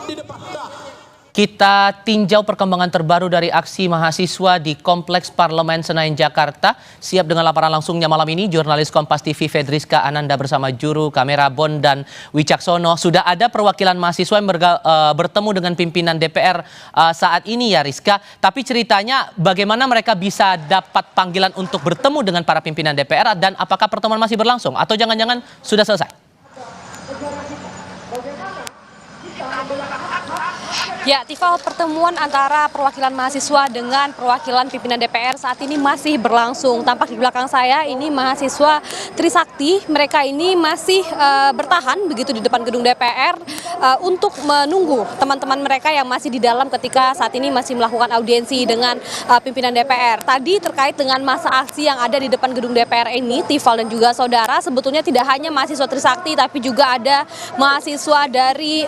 Di depan. Kita tinjau perkembangan terbaru dari aksi mahasiswa di Kompleks Parlemen Senayan, Jakarta. Siap dengan laporan langsungnya malam ini, jurnalis Kompas TV Fedriska Ananda bersama juru kamera Bondan Wicaksono. Sudah ada perwakilan mahasiswa yang bertemu dengan pimpinan DPR saat ini ya Rizka. Tapi ceritanya bagaimana mereka bisa dapat panggilan untuk bertemu dengan para pimpinan DPR dan apakah pertemuan masih berlangsung atau jangan-jangan sudah selesai? Ya, Tifal, pertemuan antara perwakilan mahasiswa dengan perwakilan pimpinan DPR saat ini masih berlangsung. Tampak di belakang saya ini mahasiswa Trisakti. Mereka ini masih bertahan begitu di depan gedung DPR untuk menunggu teman-teman mereka yang masih di dalam ketika saat ini masih melakukan audiensi dengan pimpinan DPR. Tadi terkait dengan masa aksi yang ada di depan gedung DPR ini, Tifal dan juga saudara, sebetulnya tidak hanya mahasiswa Trisakti tapi juga ada mahasiswa dari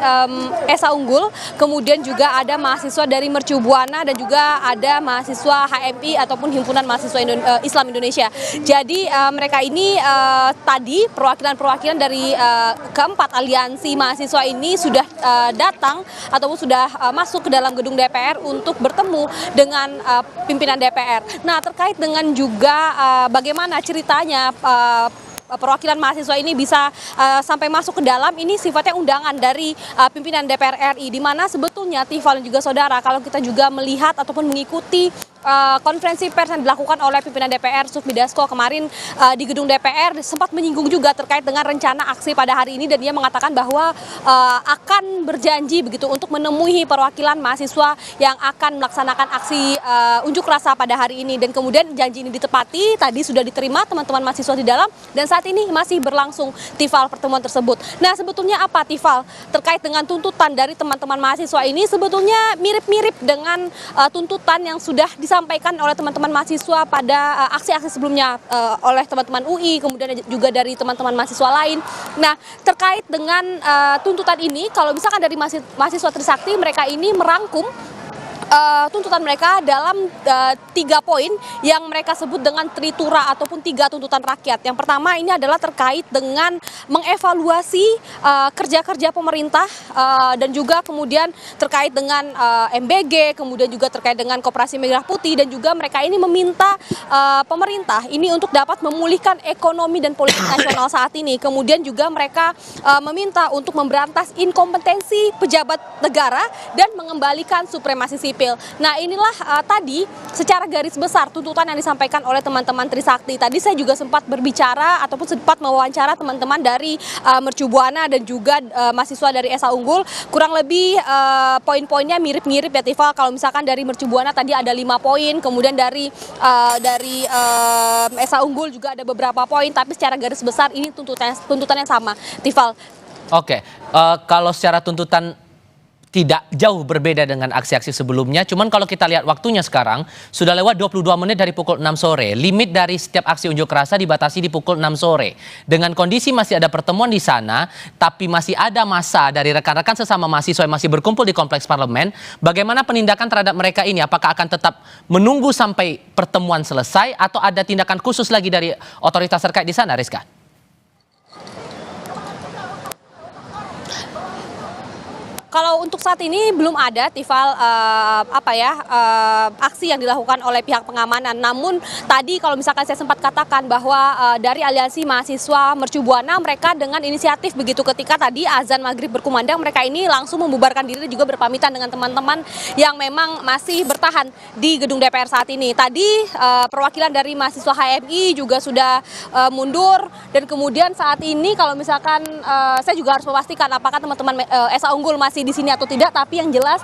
Esa Unggul, kemudian juga ada mahasiswa dari Mercu Buana dan juga ada mahasiswa HMI ataupun Himpunan Mahasiswa Islam Indonesia. Jadi mereka ini tadi perwakilan-perwakilan dari keempat aliansi mahasiswa ini sudah datang ataupun sudah masuk ke dalam gedung DPR untuk bertemu dengan pimpinan DPR. Nah, terkait dengan juga bagaimana ceritanya perwakilan mahasiswa ini bisa sampai masuk ke dalam, ini sifatnya undangan dari pimpinan DPR RI, di mana sebetulnya Tifal dan juga saudara, kalau kita juga melihat ataupun mengikuti konferensi pers yang dilakukan oleh pimpinan DPR Sufmi Dasko kemarin di gedung DPR sempat menyinggung juga terkait dengan rencana aksi pada hari ini, dan dia mengatakan bahwa akan berjanji begitu untuk menemui perwakilan mahasiswa yang akan melaksanakan aksi unjuk rasa pada hari ini, dan kemudian janji ini ditepati. Tadi sudah diterima teman-teman mahasiswa di dalam dan saat ini masih berlangsung, Tifal, pertemuan tersebut. Nah, sebetulnya apa, Tifal, terkait dengan tuntutan dari teman-teman mahasiswa ini sebetulnya mirip-mirip dengan tuntutan yang sudah disampaikan oleh teman-teman mahasiswa pada aksi-aksi sebelumnya oleh teman-teman UI, kemudian juga dari teman-teman mahasiswa lain. Nah, terkait dengan tuntutan ini, kalau misalkan dari mahasiswa Trisakti, mereka ini merangkum tuntutan mereka dalam 3 poin yang mereka sebut dengan tritura ataupun 3 tuntutan rakyat. Yang pertama ini adalah terkait dengan mengevaluasi kerja-kerja pemerintah dan juga kemudian terkait dengan MBG, kemudian juga terkait dengan Koperasi Merah Putih, dan juga mereka ini meminta pemerintah ini untuk dapat memulihkan ekonomi dan politik nasional saat ini. Kemudian juga mereka meminta untuk memberantas inkompetensi pejabat negara dan mengembalikan supremasi sipil. Nah, inilah tadi secara garis besar tuntutan yang disampaikan oleh teman-teman Trisakti. Tadi saya juga sempat berbicara ataupun sempat mewawancara teman-teman dari Mercu Buana dan juga mahasiswa dari Esa Unggul. Kurang lebih poin-poinnya mirip-mirip ya, Tifal. Kalau misalkan dari Mercu Buana tadi ada 5 poin, kemudian dari Esa Unggul juga ada beberapa poin, tapi secara garis besar ini tuntutannya sama, Tifal. Oke, kalau secara tuntutan tidak jauh berbeda dengan aksi-aksi sebelumnya. Cuman kalau kita lihat waktunya sekarang, sudah lewat 22 menit dari pukul 6 sore. Limit dari setiap aksi unjuk rasa dibatasi di pukul 6 sore. Dengan kondisi masih ada pertemuan di sana, tapi masih ada massa dari rekan-rekan sesama mahasiswa yang masih berkumpul di Kompleks Parlemen, bagaimana penindakan terhadap mereka ini? Apakah akan tetap menunggu sampai pertemuan selesai atau ada tindakan khusus lagi dari otoritas terkait di sana, Rizka? Kalau untuk saat ini belum ada, Tifal, aksi yang dilakukan oleh pihak pengamanan. Namun tadi kalau misalkan saya sempat katakan bahwa dari aliansi mahasiswa Mercu Buana, mereka dengan inisiatif begitu ketika tadi azan maghrib berkumandang, mereka ini langsung membubarkan diri juga berpamitan dengan teman-teman yang memang masih bertahan di gedung DPR saat ini. Tadi perwakilan dari mahasiswa HMI juga sudah mundur, dan kemudian saat ini kalau misalkan saya juga harus memastikan apakah teman-teman Esa Unggul masih di sini atau tidak, tapi yang jelas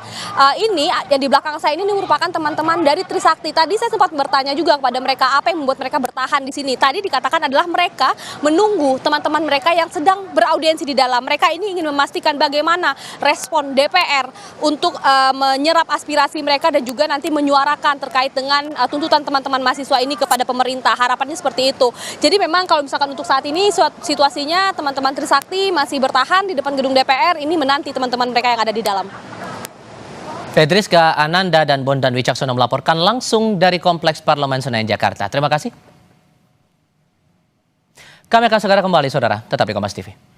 ini yang di belakang saya ini merupakan teman-teman dari Trisakti. Tadi saya sempat bertanya juga kepada mereka apa yang membuat mereka bertahan di sini. Tadi dikatakan adalah mereka menunggu teman-teman mereka yang sedang beraudiensi di dalam. Mereka ini ingin memastikan bagaimana respon DPR untuk menyerap aspirasi mereka dan juga nanti menyuarakan terkait dengan tuntutan teman-teman mahasiswa ini kepada pemerintah. Harapannya seperti itu. Jadi memang kalau misalkan untuk saat ini situasinya teman-teman Trisakti masih bertahan di depan gedung DPR ini menanti teman-teman mereka yang ada di dalam. Fedriska Ananda dan Bondan Wicaksono melaporkan langsung dari Kompleks Parlemen Senayan, Jakarta. Terima kasih. Kami akan segera kembali, saudara. Tetap di Kompas TV.